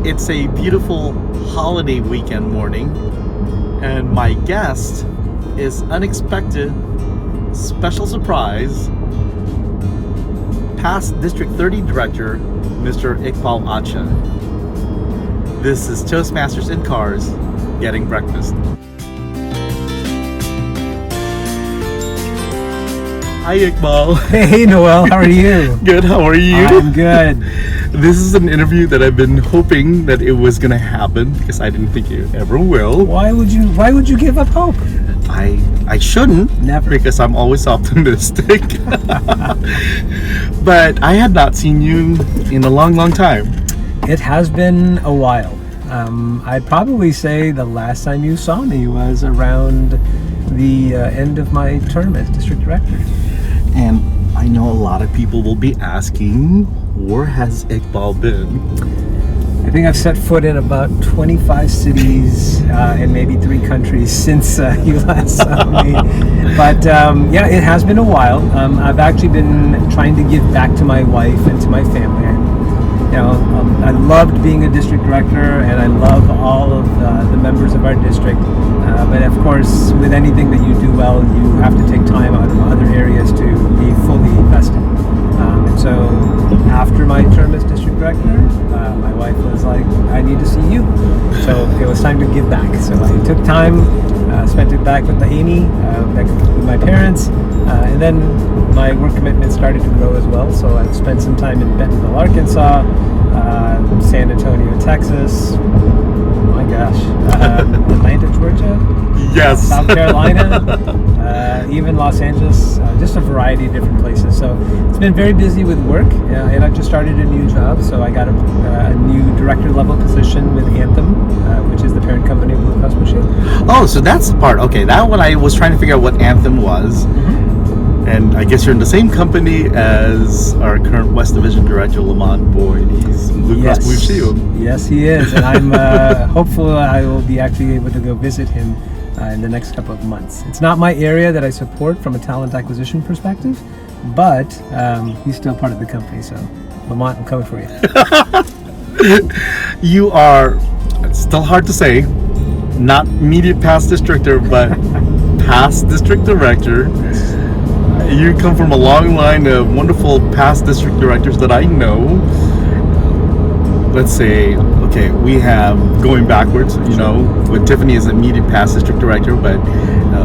It's a beautiful holiday weekend morning, and my guest is unexpected, special surprise, past District 30 Director, Mr. Iqbal Atcha. This is Toastmasters in Cars, Getting Breakfast. Hi Iqbal. Hey Noel, how are you? Good, how are you? I'm good. This is an interview that I've been hoping that it was gonna happen because I didn't think it ever will. Why would you give up hope? I shouldn't. Never. Because I'm always optimistic. But I had not seen you in a long time. It has been a while. I'd probably say the last time you saw me was around the end of my term as district director. And I know a lot of people will be asking, where has Iqbal been? I think I've set foot in about 25 cities and maybe 3 countries since you last saw me. But yeah, it has been a while. I've actually been trying to give back to my wife and to my family. I loved being a district director, and I love all of the members of our district. But of course, with anything that you do well, you have to take time out of other areas to be fully invested. And so after my term as district director, my wife was like, I need to see you. So it was time to give back. So I took time, spent it back with Amy, back with my parents, and then my work commitment started to grow as well. So I've spent some time in Bentonville, Arkansas, San Antonio, Texas, my gosh, Atlanta, Georgia, Yes. South Carolina, even Los Angeles, just a variety of different places. So it's been very busy with work, and I've just started a new job. So I got a new director level position with Anthem, which is the parent company of Blue Cross Blue Shield. Oh, so that's the part. Okay, that one I was trying to figure out what Anthem was. And I guess you're in the same company as our current West Division Director, Lamont Boyd. He's Blue Cross Blue Shield. Yes, he is. And I'm hopeful I will be actually able to go visit him in the next couple of months. It's not my area that I support from a talent acquisition perspective, but he's still part of the company. So, Lamont, I'm coming for you. You are, it's still hard to say, not immediate past district director, but past district director. You come from a long line of wonderful past district directors that I know. Let's say, okay, we have going backwards, with Tiffany as immediate past district director, but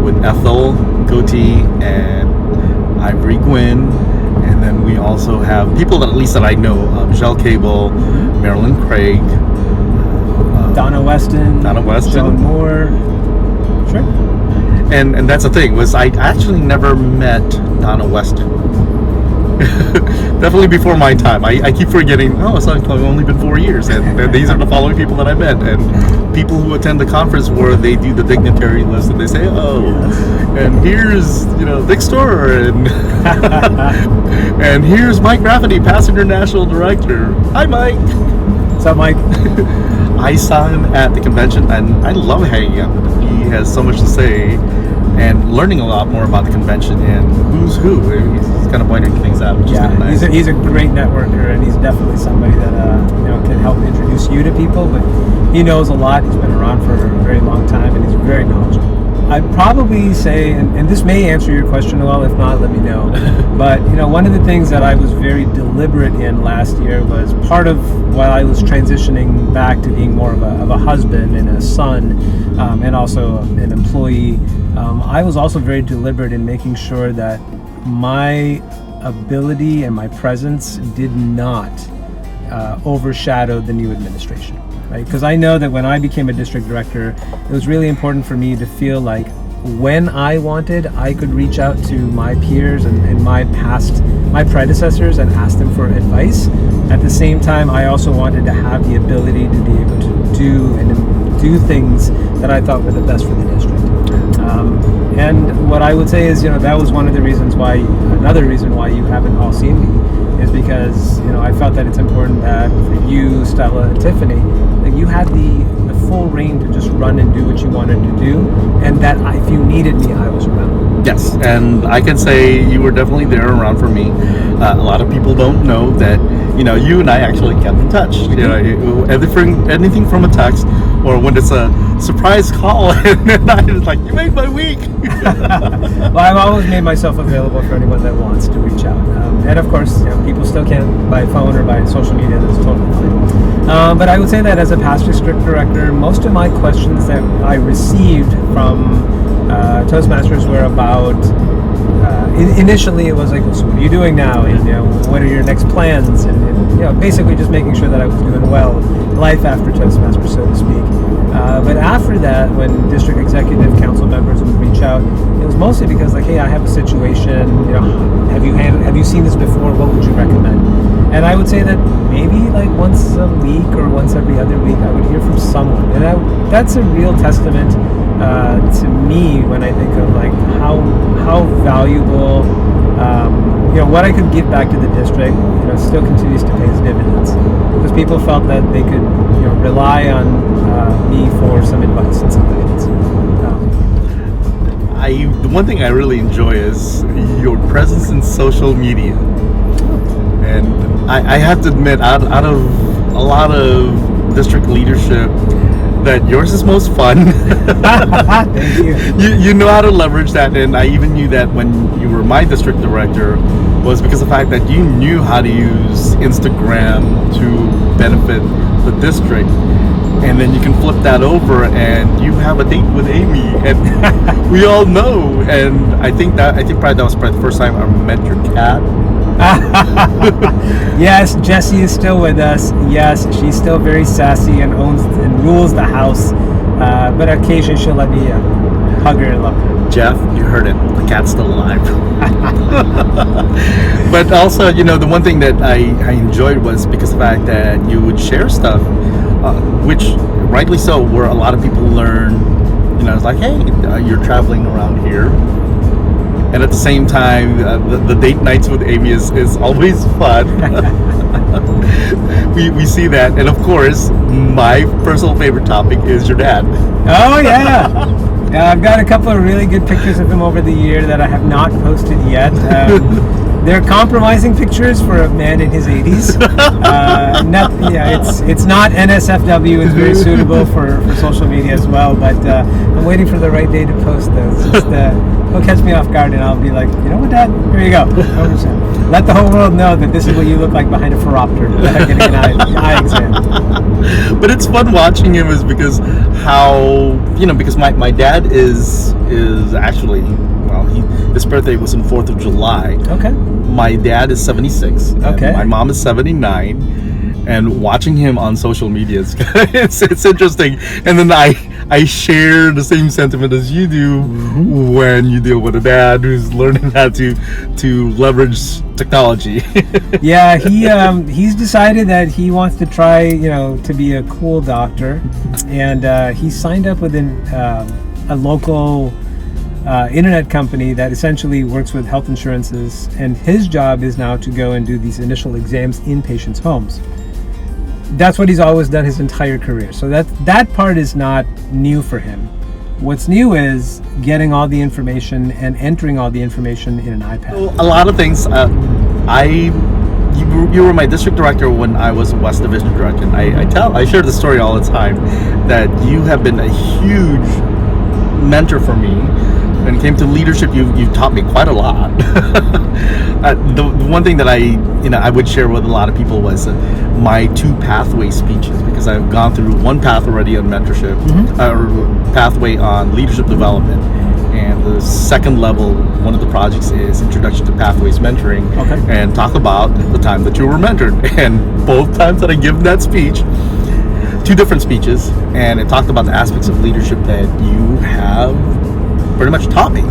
with Ethel Goatee and Ivory Gwynn, and then we also have people that at least that I know, Michelle Cable, Marilyn Craig, Donna Weston, Joan Moore. Sure. And that's the thing, was I actually never met Donna Weston. Definitely before my time. I keep forgetting, it's only been 4 years, and these are the following people that I met. And people who attend the conference where they do the dignitary list and they say, and here's, Vic Storer, and and here's Mike Rafferty, past international director. Hi, Mike. What's up, Mike? I saw him at the convention, and I love hanging out with him. He has so much to say, and learning a lot more about the convention and who's who. He's kind of pointing things out, which is really nice. He's a great networker, and he's definitely somebody that can help introduce you to people. But he knows a lot. He's been around for a very long time, and he's very knowledgeable. I'd probably say, and this may answer your question well, if not, let me know. But one of the things that I was very deliberate in last year was part of while I was transitioning back to being more of a husband and a son, and also an employee. I was also very deliberate in making sure that my ability and my presence did not overshadow the new administration. Right? Because I know that when I became a district director, it was really important for me to feel like when I wanted, I could reach out to my peers and my predecessors and ask them for advice. At the same time, I also wanted to have the ability to be able to do things that I thought were the best for the district. And what I would say is, that was another reason why you haven't all seen me, is because, I felt that it's important that for you, Stella, and Tiffany, that you had the full reign to just run and do what you wanted to do, and that if you needed me, I was around. Yes, and I can say you were definitely there around for me. A lot of people don't know that you and I actually kept in touch. Anything from a text, or when it's a surprise call, and then I was like, you made my week. Well, I've always made myself available for anyone that wants to reach out. And of course, people still can by phone or by social media. That's totally fine. But I would say that as a past district director, most of my questions that I received from Toastmasters were about. Initially, it was like, so what are you doing now? And what are your next plans? And basically just making sure that I was doing well, life after Toastmasters, so to speak. But after that, when district executive council members would reach out, it was mostly because like, hey, I have a situation. Have you seen this before? What would you recommend? And I would say that maybe like once a week or once every other week, I would hear from someone, and that's a real testament to me when I think of like how valuable what I could give back to the district still continues to pay its dividends, because people felt that they could rely on me for some advice and some guidance. The one thing I really enjoy is your presence in social media, and I have to admit, out of a lot of district leadership, that yours is most fun. Thank you. You know how to leverage that, and I even knew that when you were my district director was because of the fact that you knew how to use Instagram to benefit the district. And then you can flip that over and you have a date with Amy, and we all know. And I think probably that was probably the first time I met your cat. Yes, Jessie is still with us. Yes, she's still very sassy and owns and rules the house. But occasionally she'll let me hug her and love her. Jeff, you heard it. The cat's still alive. But also, the one thing that I enjoyed was because of the fact that you would share stuff, which rightly so, where a lot of people learn. It's like, hey, you're traveling around here. And at the same time, the date nights with Amy is always fun. we see that. And of course, my personal favorite topic is your dad. Oh, yeah. I've got a couple of really good pictures of him over the year that I have not posted yet. They're compromising pictures for a man in his 80s. It's not NSFW. It's very suitable for social media as well. But I'm waiting for the right day to post those. He'll catch me off guard, and I'll be like, you know what, Dad? Here you go. 100%. Let the whole world know that this is what you look like behind a phoropter getting an eye exam. But it's fun watching him, is because because my dad is actually, his birthday was on 4th of July. Okay. My dad is 76. Okay. My mom is 79. And watching him on social media, it's interesting. And then I share the same sentiment as you do when you deal with a dad who's learning how to leverage technology. Yeah, he's decided that he wants to try, to be a cool doctor, and he signed up with a local internet company that essentially works with health insurances, and his job is now to go and do these initial exams in patients' homes. That's what he's always done his entire career. So that part is not new for him. What's new is getting all the information and entering all the information in an iPad. A lot of things. You were my district director when I was West Division director, and I share the story all the time that you have been a huge mentor for me. When it came to leadership, you've taught me quite a lot. The one thing that I would share with a lot of people was my 2 pathway speeches, because I've gone through one path already on mentorship, or pathway on leadership development, and the second level, one of the projects is Introduction to Pathways Mentoring, and talk about the time that you were mentored. And both times that I give that speech, 2 different speeches, and it talked about the aspects of leadership that you have pretty much taught me.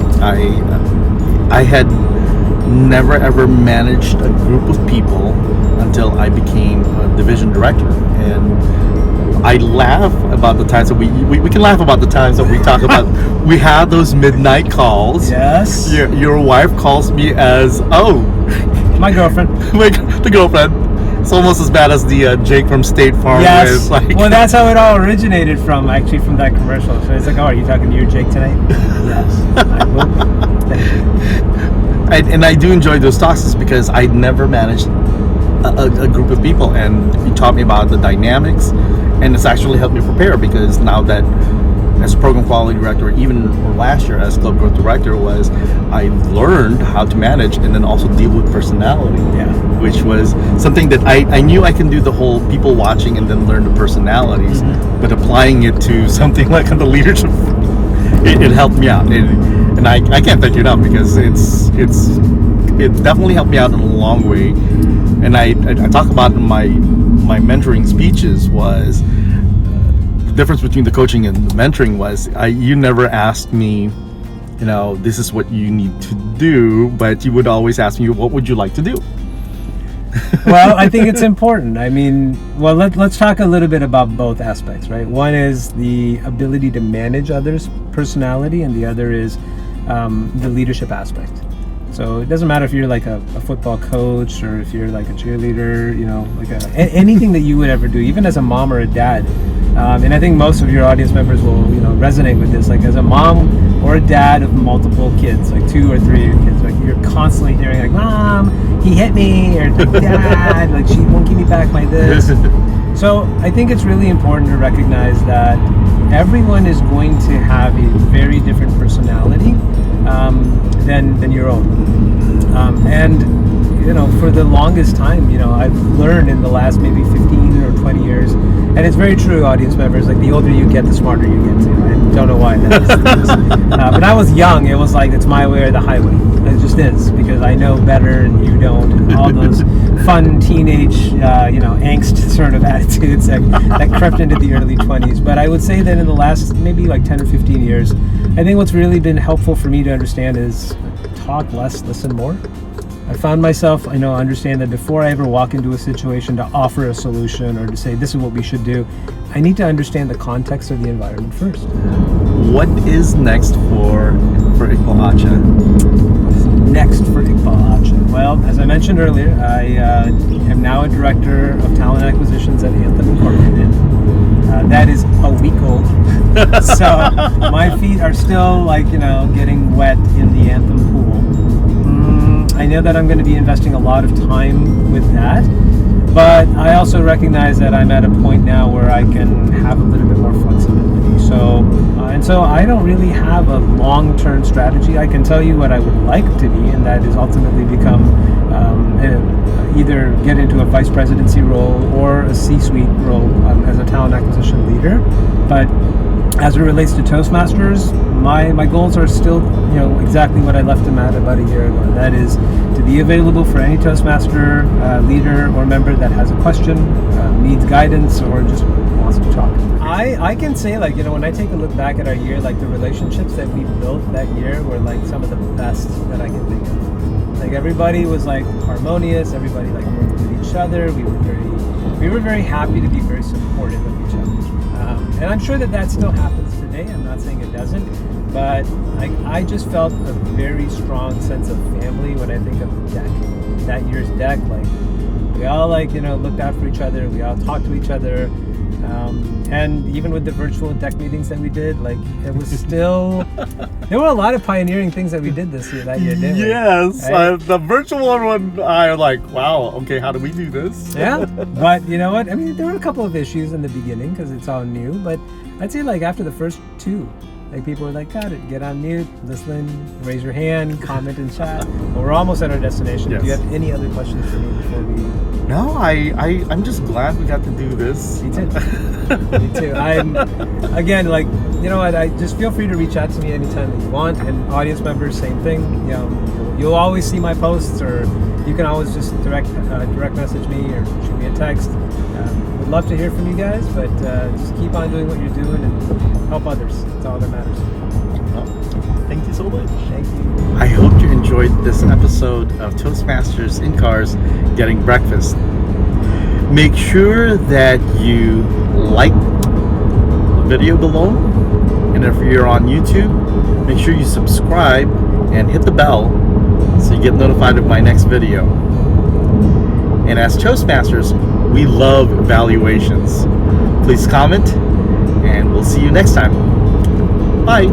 I had never ever managed a group of people until I became a division director, and I laugh about the times that we can laugh about the times that we talk about. We had those midnight calls. Yes. Your wife calls me as my girlfriend. The girlfriend. It's almost as bad as the Jake from State Farm. Yes. Well, that's how it all originated from that commercial. So it's like, are you talking to your Jake tonight? Yes. I will. Thank you. And I do enjoy those talks, is because I never managed a group of people, and he taught me about the dynamics, and it's actually helped me prepare, because now that as program quality director, even last year as club growth director, was I learned how to manage and then also deal with personality, which was something that I knew I can do, the whole people watching and then learn the personalities, but applying it to something like on the leadership, it helped me out, and I can't thank you enough, because it definitely helped me out in a long way. And I talk about in my mentoring speeches was the difference between the coaching and the mentoring was you never asked me, this is what you need to do, but you would always ask me, what would you like to do? Well, I think it's important. I mean, well, let's talk a little bit about both aspects, right? One is the ability to manage others' personality, and the other is the leadership aspect. So it doesn't matter if you're like a football coach, or if you're like a cheerleader, like anything that you would ever do, even as a mom or a dad. And I think most of your audience members will, resonate with this. Like as a mom or a dad of multiple kids, like 2 or 3 of your kids, like you're constantly hearing like, "Mom, he hit me," or "Dad, like she won't give me back my this." So I think it's really important to recognize that everyone is going to have a very different personality than your own. And for the longest time, I've learned in the last maybe 15 or 20 years, and it's very true, audience members, like the older you get, the smarter you get. I don't know why that is the case. When I was young, it was like, it's my way or the highway. It just is, because I know better and you don't, and all those fun teenage, angst sort of attitudes that crept into the early 20s. But I would say that in the last maybe like 10 or 15 years, I think what's really been helpful for me to understand is talk less, listen more. I found myself, understand that before I ever walk into a situation to offer a solution or to say this is what we should do, I need to understand the context of the environment first. What is next for Iqbal Atcha? What is next for Iqbal Atcha? Well, as I mentioned earlier, I am now a director of talent acquisitions at Anthem Incorporated. That is a week old, so my feet are still getting wet in the Anthem pool. I know that I'm going to be investing a lot of time with that, but I also recognize that I'm at a point now where I can have a little bit more flexibility. So I don't really have a long-term strategy. I can tell you what I would like to be, and that is ultimately become either get into a vice presidency role or a C-suite role as a talent acquisition leader. But as it relates to Toastmasters, my goals are still, exactly what I left them at about a year ago. That is to be available for any Toastmaster leader or member that has a question, needs guidance, or just wants to talk. I can say, when I take a look back at our year, the relationships that we built that year were some of the best that I can think of. Everybody was harmonious. Everybody worked with each other. We were very happy to be very supportive of each other. And I'm sure that still happens today. I'm not saying it doesn't, but I just felt a very strong sense of family when I think of the deck. That year's deck, we all looked out for each other. We all talked to each other. And even with the virtual deck meetings that we did, it was still, there were a lot of pioneering things that we did that year, didn't we? Yes, right? The virtual one, I'm like, wow, okay, how do we do this? Yeah, but you know what? I mean, there were a couple of issues in the beginning because it's all new, but I'd say after the first 2, people were got it, get on mute, listen, raise your hand, comment in chat. Well, we're almost at our destination. Yes. Do you have any other questions for me before we... No, I'm just glad we got to do this. Me too. Me too. I'm, again, I just feel free to reach out to me anytime that you want, and audience members, same thing. You'll always see my posts, or you can always just direct message me or shoot me a text. Would love to hear from you guys, but just keep on doing what you're doing and help others. That's all that matters. Well, thank you so much. Thank you. I hope you enjoyed this episode of Toastmasters in Cars Getting Breakfast. Make sure that you like the video below, and if you're on YouTube, make sure you subscribe and hit the bell so you get notified of my next video. And as Toastmasters, we love evaluations. Please comment, and we'll see you next time. Bye.